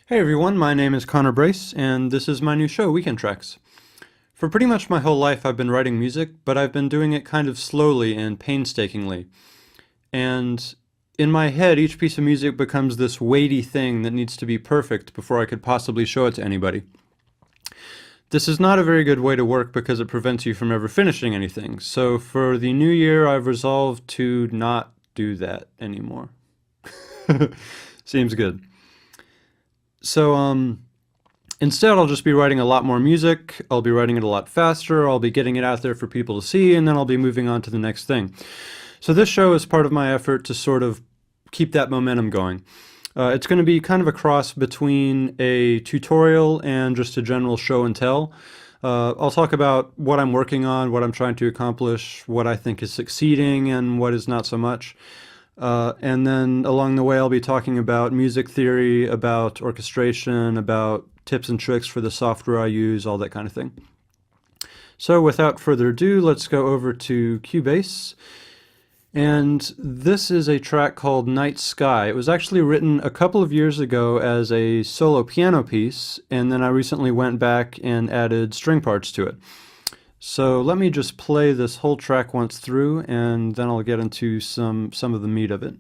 Hey everyone, my name is Connor Brace, and this is my new show, Weekend Tracks. For pretty much my whole life I've been writing music, but I've been doing it kind of slowly and painstakingly. And in my head, each piece of music becomes this weighty thing that needs to be perfect before I could possibly show it to anybody. This is not a very good way to work because it prevents you from ever finishing anything. So for the new year, I've resolved to not do that anymore. Seems good. So, instead, I'll just be writing a lot more music, I'll be writing it a lot faster, I'll be getting it out there for people to see, and then I'll be moving on to the next thing. So this show is part of my effort to sort of keep that momentum going. It's going to be kind of a cross between a tutorial and just a general show and tell. I'll talk about what I'm working on, what I'm trying to accomplish, what I think is succeeding, and what is not so much. And then along the way I'll be talking about music theory, about orchestration, about tips and tricks for the software I use, all that kind of thing. So without further ado, let's go over to Cubase. And this is a track called Night Sky. It was actually written a couple of years ago as a solo piano piece, and then I recently went back and added string parts to it. So let me just play this whole track once through, and then I'll get into some of the meat of it.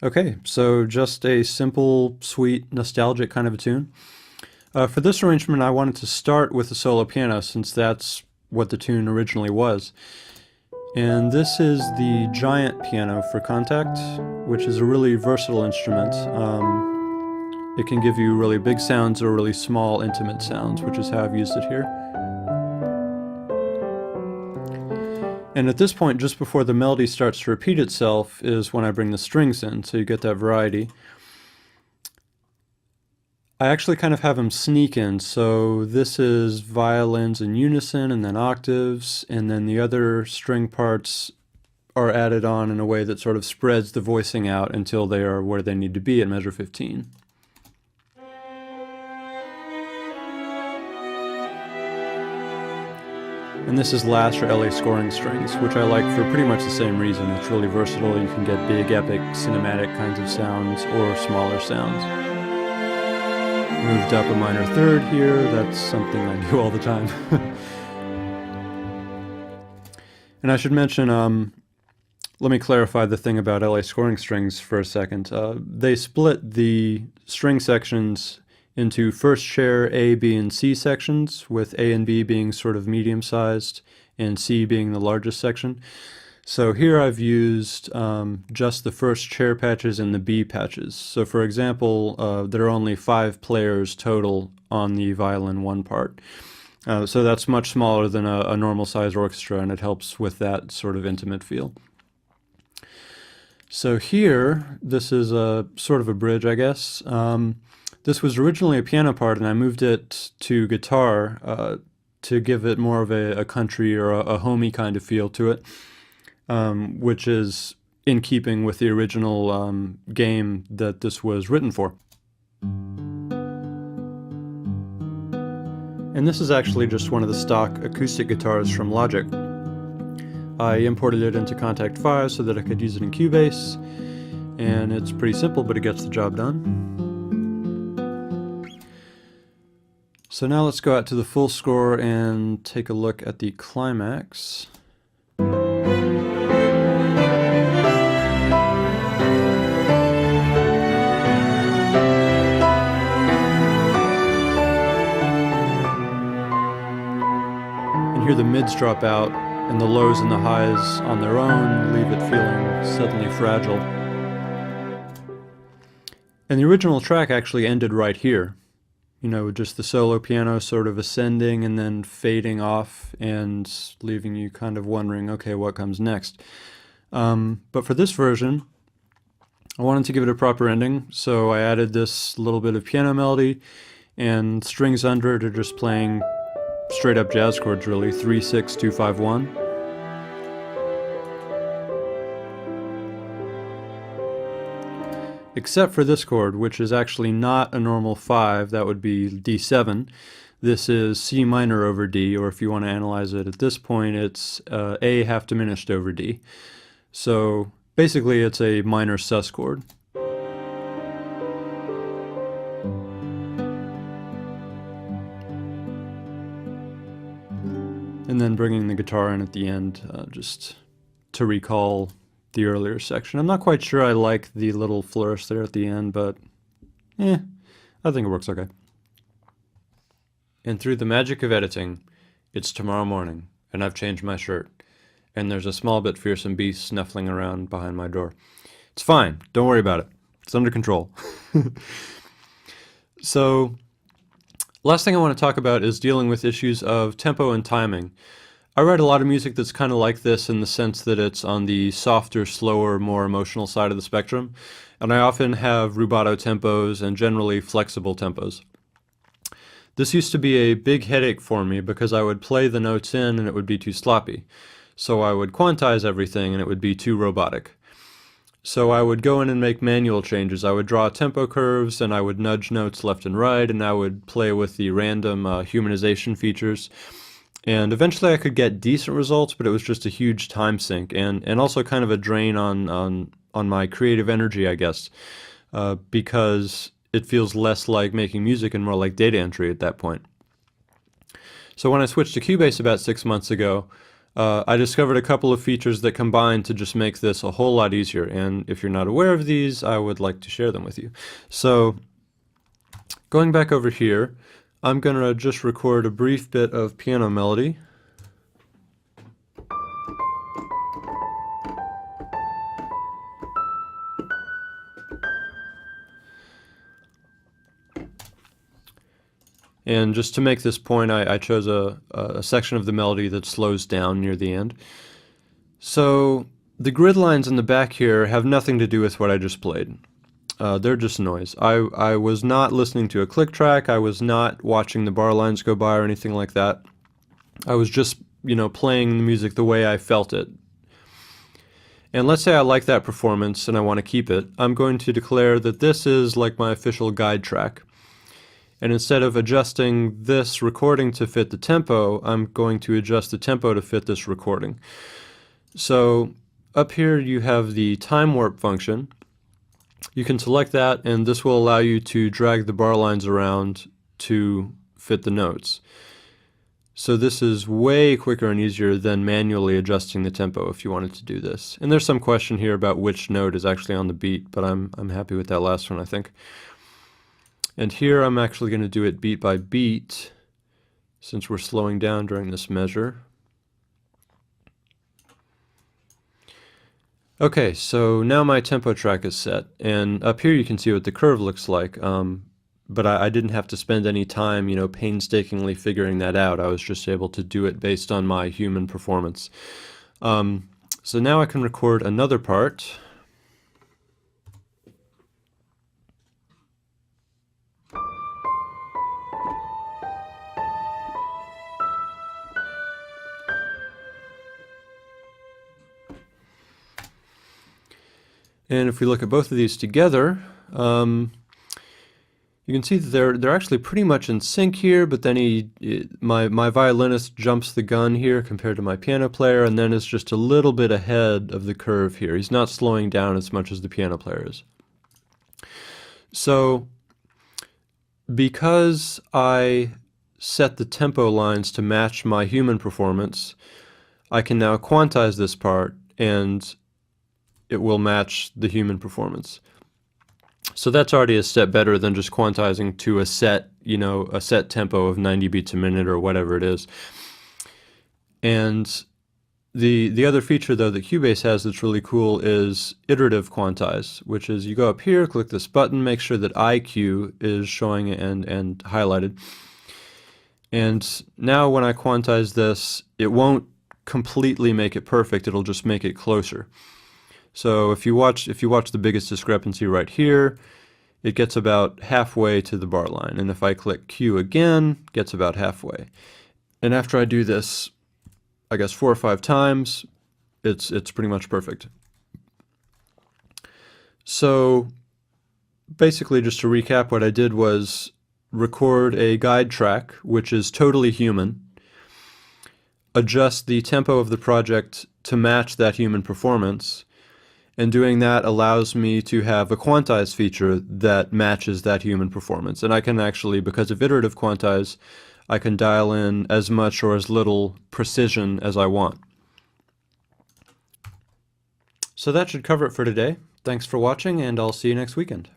Okay, so just a simple, sweet, nostalgic kind of a tune. For this arrangement, I wanted to start with the solo piano since that's what the tune originally was. And this is the giant piano for Kontakt, which is a really versatile instrument. It can give you really big sounds or really small, intimate sounds, which is how I've used it here. And at this point, just before the melody starts to repeat itself, is when I bring the strings in, so you get that variety. I actually kind of have them sneak in, so this is violins in unison and then octaves, and then the other string parts are added on in a way that sort of spreads the voicing out until they are where they need to be at measure 15. And this is last or LA scoring strings, which I like for pretty much the same reason. It's really versatile. You can get big, epic, cinematic kinds of sounds or smaller sounds. Moved up a minor third here. That's something I do all the time. And I should mention, let me clarify the thing about LA scoring strings for a second. They split the string sections into first chair A, B, and C sections, with A and B being sort of medium-sized and C being the largest section. So here I've used just the first chair patches and the B patches. So for example, there are only 5 players total on the violin 1 part. So that's much smaller than a normal size orchestra, and it helps with that sort of intimate feel. So here, this is a sort of a bridge, I guess. This was originally a piano part, and I moved it to guitar to give it more of a country or a homey kind of feel to it, which is in keeping with the original game that this was written for. And this is actually just one of the stock acoustic guitars from Logic. I imported it into Kontakt 5 so that I could use it in Cubase, and it's pretty simple, but it gets the job done. So now let's go out to the full score and take a look at the climax. And here the mids drop out, and the lows and the highs on their own leave it feeling suddenly fragile. And the original track actually ended right here. You know, just the solo piano sort of ascending and then fading off and leaving you kind of wondering, okay, what comes next? But for this version, I wanted to give it a proper ending, so I added this little bit of piano melody, and strings under it are just playing straight up jazz chords, really, 3, 6, 2, 5, 1. Except for this chord, which is actually not a normal 5, that would be D7. This is C minor over D, or if you want to analyze it at this point, it's A half diminished over D. So basically it's a minor sus chord. And then bringing the guitar in at the end, just to recall the earlier section. I'm not quite sure I like the little flourish there at the end, but I think it works okay. And through the magic of editing, it's tomorrow morning, and I've changed my shirt, and there's a small bit fearsome beast snuffling around behind my door. It's fine, don't worry about it. It's under control. So, last thing I want to talk about is dealing with issues of tempo and timing. I write a lot of music that's kind of like this in the sense that it's on the softer, slower, more emotional side of the spectrum, and I often have rubato tempos and generally flexible tempos. This used to be a big headache for me because I would play the notes in and it would be too sloppy. So I would quantize everything and it would be too robotic. So I would go in and make manual changes. I would draw tempo curves and I would nudge notes left and right, and I would play with the random humanization features. And eventually I could get decent results, but it was just a huge time sink and also kind of a drain on my creative energy, I guess, because it feels less like making music and more like data entry at that point. So when I switched to Cubase about 6 months ago, I discovered a couple of features that combine to just make this a whole lot easier. And if you're not aware of these, I would like to share them with you. So going back over here, I'm going to just record a brief bit of piano melody. And just to make this point, I chose a section of the melody that slows down near the end. So the grid lines in the back here have nothing to do with what I just played. They're just noise. I was not listening to a click track. I was not watching the bar lines go by or anything like that. I was just, playing the music the way I felt it. And let's say I like that performance and I want to keep it. I'm going to declare that this is like my official guide track. And instead of adjusting this recording to fit the tempo, I'm going to adjust the tempo to fit this recording. So up here you have the time warp function. You can select that, and this will allow you to drag the bar lines around to fit the notes. So this is way quicker and easier than manually adjusting the tempo if you wanted to do this. And there's some question here about which note is actually on the beat, but I'm happy with that last one, I think. And here I'm actually going to do it beat by beat, since we're slowing down during this measure. Okay, so now my tempo track is set, and up here you can see what the curve looks like, but I didn't have to spend any time, painstakingly figuring that out. I was just able to do it based on my human performance. So now I can record another part. And if we look at both of these together, you can see that they're actually pretty much in sync here, but then my violinist jumps the gun here compared to my piano player, and then is just a little bit ahead of the curve here. He's not slowing down as much as the piano player is. So because I set the tempo lines to match my human performance, I can now quantize this part and it will match the human performance. So that's already a step better than just quantizing to a set, a set tempo of 90 beats a minute or whatever it is. And the other feature though that Cubase has that's really cool is iterative quantize, which is you go up here, click this button, make sure that IQ is showing and highlighted. And now when I quantize this, it won't completely make it perfect, it'll just make it closer. So if you watch the biggest discrepancy right here, it gets about halfway to the bar line. And if I click Q again, it gets about halfway. And after I do this, I guess 4 or 5 times, it's pretty much perfect. So basically, just to recap, what I did was record a guide track, which is totally human, adjust the tempo of the project to match that human performance, and doing that allows me to have a quantize feature that matches that human performance. And I can actually, because of iterative quantize, I can dial in as much or as little precision as I want. So that should cover it for today. Thanks for watching, and I'll see you next weekend.